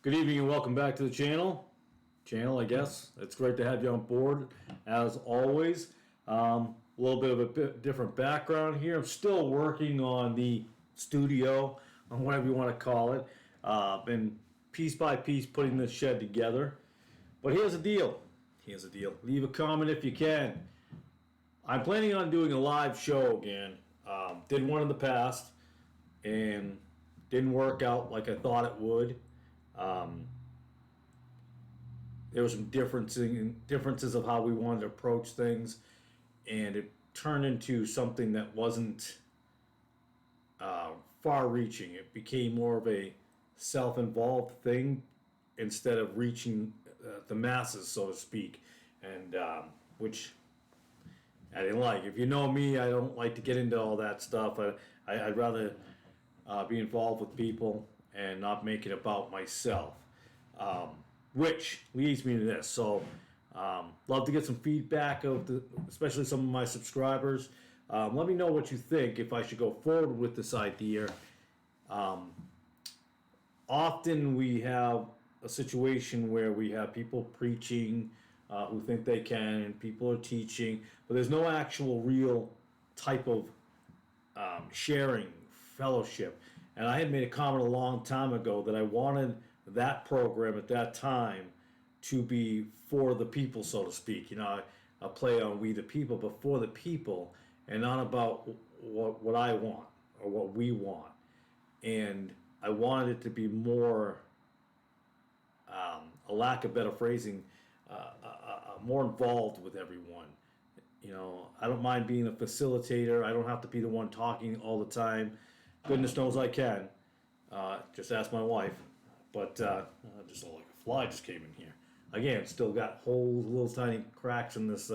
Good evening and welcome back to the channel, I guess. It's great to have you on board as always. A little bit of a different background here. I'm still working on the studio, on whatever you want to call it. Been piece by piece putting this shed together. But here's the deal. Leave a comment if you can. I'm planning on doing a live show again. Did one in the past and didn't work out like I thought it would. There were some differences of how we wanted to approach things, and it turned into something that wasn't far-reaching. It became more of a self-involved thing instead of reaching the masses, so to speak, and which I didn't like. If you know me, I don't like to get into all that stuff. I'd rather be involved with people and not make it about myself, which leads me to this. So, love to get some feedback especially some of my subscribers. Let me know what you think if I should go forward with this idea. Often we have a situation where we have people preaching who think they can, and people are teaching, but there's no actual real type of sharing, fellowship. And I had made a comment a long time ago that I wanted that program at that time to be for the people, so to speak. You know, I play on we the people, but for the people, and not about what I want or what we want. And I wanted it to be more, a lack of better phrasing, more involved with everyone. You know, I don't mind being a facilitator. I don't have to be the one talking all the time. Goodness knows I can. Just ask my wife. But just like a fly just came in here. Again, still got holes, little tiny cracks in this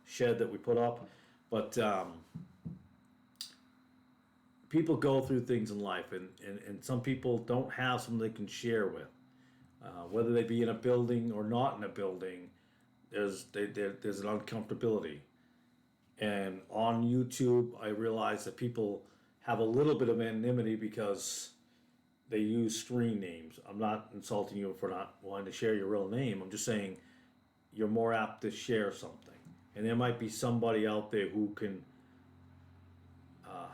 shed that we put up. But people go through things in life, and some people don't have someone they can share with. Whether they be in a building or not in a building, there's an uncomfortability. And on YouTube, I realize that people have a little bit of anonymity because they use screen names. I'm not insulting you for not wanting to share your real name. I'm just saying you're more apt to share something. And there might be somebody out there who can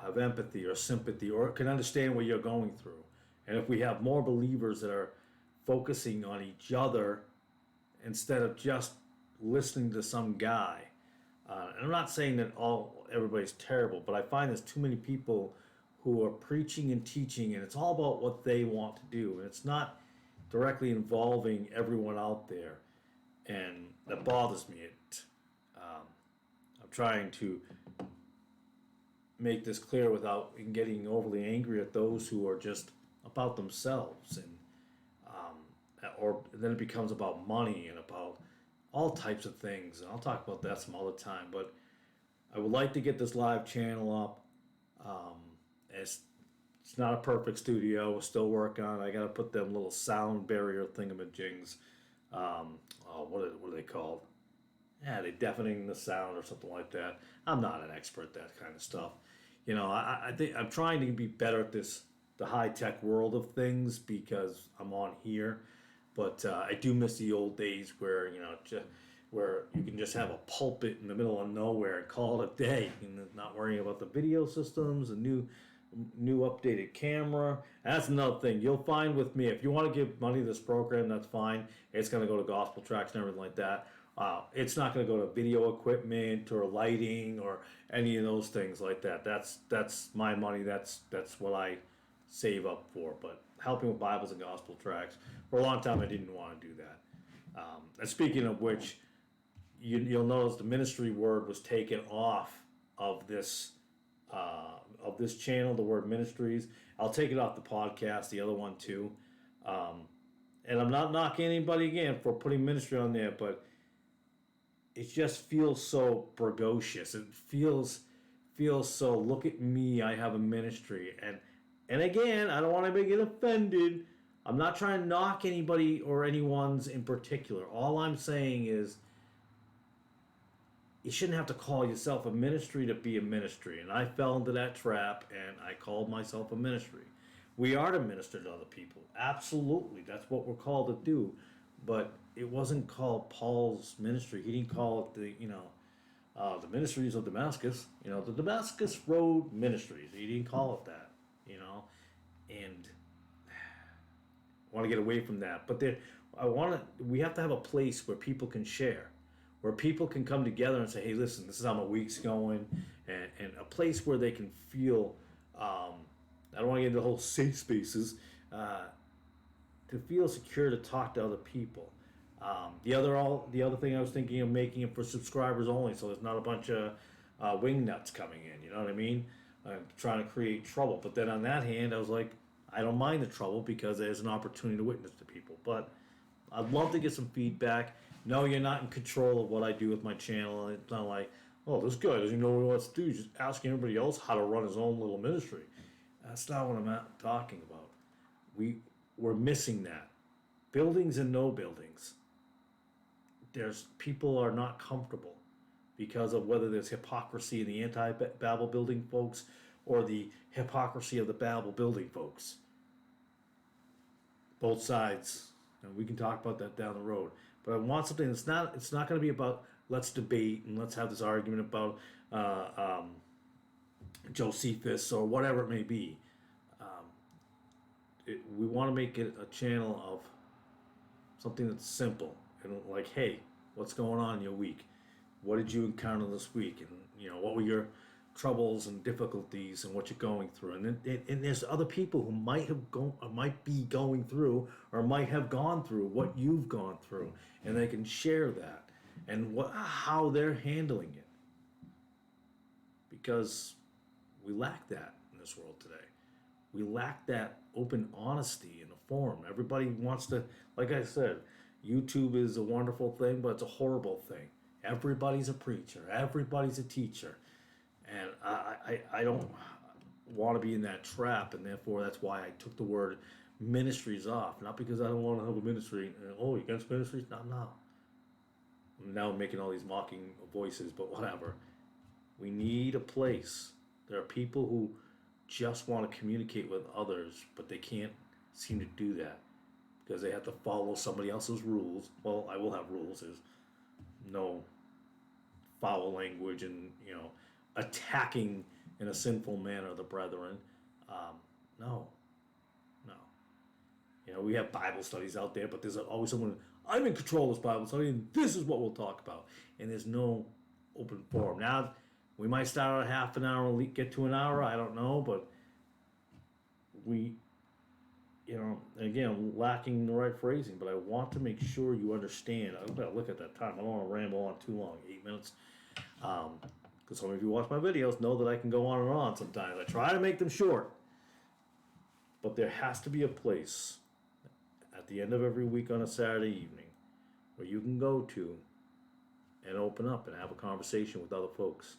have empathy or sympathy or can understand what you're going through. And if we have more believers that are focusing on each other instead of just listening to some guy. And I'm not saying that everybody's terrible, but I find there's too many people who are preaching and teaching, and it's all about what they want to do, and it's not directly involving everyone out there, and that bothers me. I'm trying to make this clear without getting overly angry at those who are just about themselves, and or then it becomes about money and about all types of things, and I'll talk about that some other time. But I would like to get this live channel up. It's not a perfect studio. We're still working on it. I got to put them little sound barrier thingamajigs. What are they called? Yeah, they deafening the sound or something like that. I'm not an expert at that kind of stuff. You know, I think I'm trying to be better at the high-tech world of things because I'm on here. But I do miss the old days where, you know, where you can just have a pulpit in the middle of nowhere and call it a day, and not worrying about the video systems, a new updated camera. And that's another thing you'll find with me. If you want to give money to this program, that's fine. It's going to go to gospel tracks and everything like that. It's not going to go to video equipment or lighting or any of those things like that. That's my money. That's what I save up for. But helping with Bibles and gospel tracks, for a long time I didn't want to do that. And speaking of which, you'll notice the ministry word was taken off of this channel, the word ministries. I'll take it off the podcast, the other one too. And I'm not knocking anybody again for putting ministry on there, but it just feels so bragocious. It feels so, look at me, I have a ministry. And again, I don't want to get offended. I'm not trying to knock anybody or anyone's in particular. All I'm saying is you shouldn't have to call yourself a ministry to be a ministry. And I fell into that trap, and I called myself a ministry. We are to minister to other people. Absolutely, that's what we're called to do. But it wasn't called Paul's ministry. He didn't call it the ministries of Damascus. The Damascus Road Ministries. He didn't call it that. And I want to get away from that. But we have to have a place where people can share, where people can come together and say, hey, listen, this is how my week's going, and a place where they can feel, I don't want to get into the whole safe spaces, to feel secure to talk to other people. The other thing I was thinking of making it for subscribers only, so there's not a bunch of wing nuts coming in, you know what I mean? Trying to create trouble. But then on that hand, I was like, I don't mind the trouble because there's an opportunity to witness to people. But I'd love to get some feedback. No, you're not in control of what I do with my channel. It's not like, oh, this guy doesn't know what he wants to do. He's just asking everybody else how to run his own little ministry. That's not what I'm talking about. We're missing that. Buildings and no buildings. People are not comfortable because of whether there's hypocrisy in the anti-Babel building folks or the hypocrisy of the Babel building folks. Both sides. And we can talk about that down the road. But I want something it's not going to be about let's debate and let's have this argument about Josephus or whatever it may be. We want to make it a channel of something that's simple and like, hey, what's going on in your week? What did you encounter this week? And what were your troubles and difficulties and what you're going through? And there's other people who might be going through or might have gone through what you've gone through, and they can share that and how they're handling it. Because we lack that in this world today. We lack that open honesty in the forum. Everybody wants to, like I said, YouTube is a wonderful thing, but it's a horrible thing. Everybody's a preacher. Everybody's a teacher. And I don't want to be in that trap, and therefore that's why I took the word ministries off. Not because I don't want to have a ministry. Oh, you against ministries? No, I'm not. I'm now making all these mocking voices, but whatever. We need a place. There are people who just want to communicate with others, but they can't seem to do that because they have to follow somebody else's rules. Well, I will have rules. There's no foul language and, attacking in a sinful manner the brethren. No. We have Bible studies out there, but there's always someone, I'm in control of this Bible study, and this is what we'll talk about. And there's no open forum. Now, we might start at half an hour and get to an hour, I don't know, but again, I'm lacking the right phrasing, but I want to make sure you understand. I gotta look at that time. I don't want to ramble on too long, 8 minutes. Because some of you watch my videos know that I can go on and on sometimes. I try to make them short. But there has to be a place at the end of every week on a Saturday evening where you can go to and open up and have a conversation with other folks.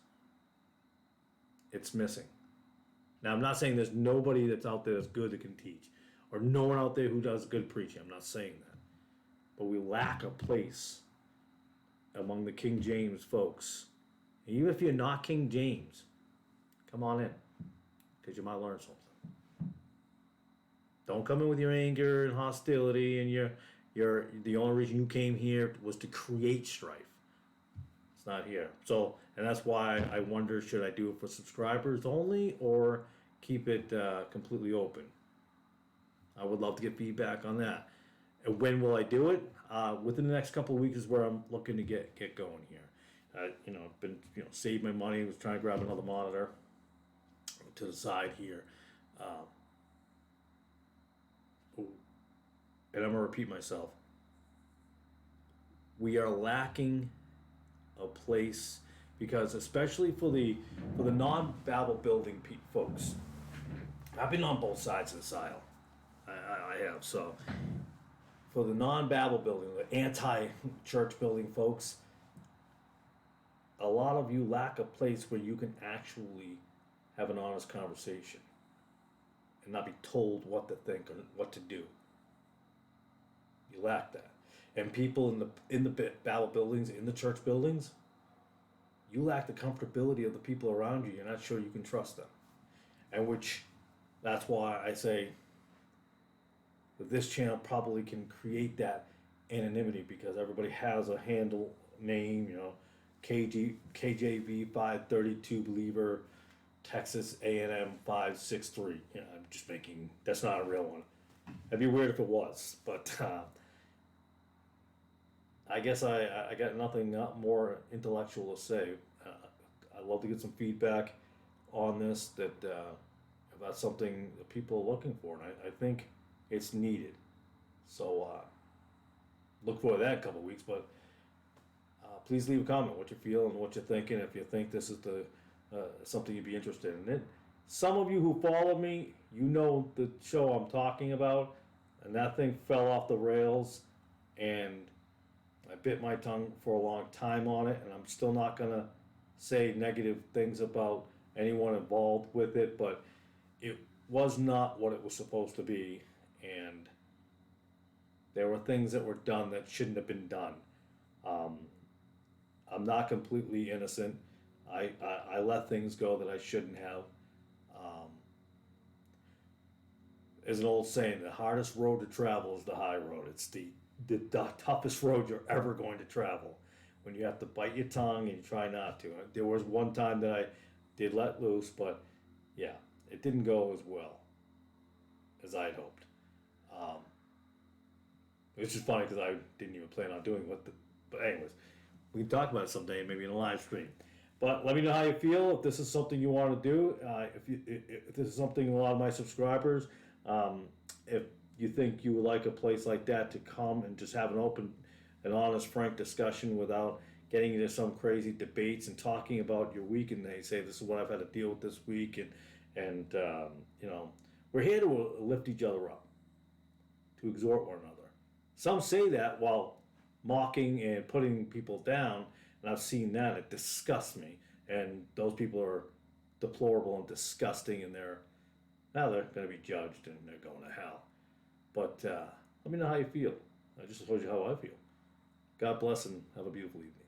It's missing. Now, I'm not saying there's nobody that's out there that's good that can teach, or no one out there who does good preaching. I'm not saying that. But we lack a place among the King James folks. And even if you're not King James, come on in, because you might learn something. Don't come in with your anger and hostility and the only reason you came here was to create strife. It's not here. So, and that's why I wonder, should I do it for subscribers only or keep it completely open? I would love to get feedback on that. And when will I do it? Within the next couple of weeks is where I'm looking to get going here. I've been saved my money. Was trying to grab another monitor to the side here. And I'm going to repeat myself. We are lacking a place because, especially for the non-Babel building folks, I've been on both sides of this aisle. I have. So for the non-Babel building, the anti-church building folks, a lot of you lack a place where you can actually have an honest conversation and not be told what to think or what to do. You lack that. And people in the Babel buildings, in the church buildings, you lack the comfortability of the people around you. You're not sure you can trust them. And that's why I say this channel probably can create that anonymity because everybody has a handle name, KJV 532 believer, Texas A&M 563. I'm just making, that's not a real one. It'd be weird if it was, but I guess I got nothing not more intellectual to say. I'd love to get some feedback on this if that's something that people are looking for, and I think it's needed. So look forward to that in a couple of weeks. But please leave a comment what you feel and what you're thinking. If you think this is something you'd be interested in. It. Some of you who follow me, you know the show I'm talking about, and that thing fell off the rails, and I bit my tongue for a long time on it, and I'm still not gonna say negative things about anyone involved with it, but it was not what it was supposed to be, and there were things that were done that shouldn't have been done. I'm not completely innocent. I let things go that I shouldn't have. There's an old saying: the hardest road to travel is the high road. It's the toughest road you're ever going to travel. When you have to bite your tongue and you try not to. There was one time that I did let loose, but yeah, it didn't go as well as I'd hoped. It's just funny because I didn't even plan on doing but anyways, we can talk about it someday, maybe in a live stream. But let me know how you feel. If this is something you want to do, if this is something a lot of my subscribers, if you think you would like a place like that to come and just have an open and honest, frank discussion without getting into some crazy debates and talking about your week, and they say this is what I've had to deal with this week, and we're here to lift each other up, to exhort one another. Some say that while mocking and putting people down, and I've seen that. It disgusts me, and those people are deplorable and disgusting, and they're going to be judged and they're going to hell. But let me know how you feel. I just told you how I feel. God bless and have a beautiful evening.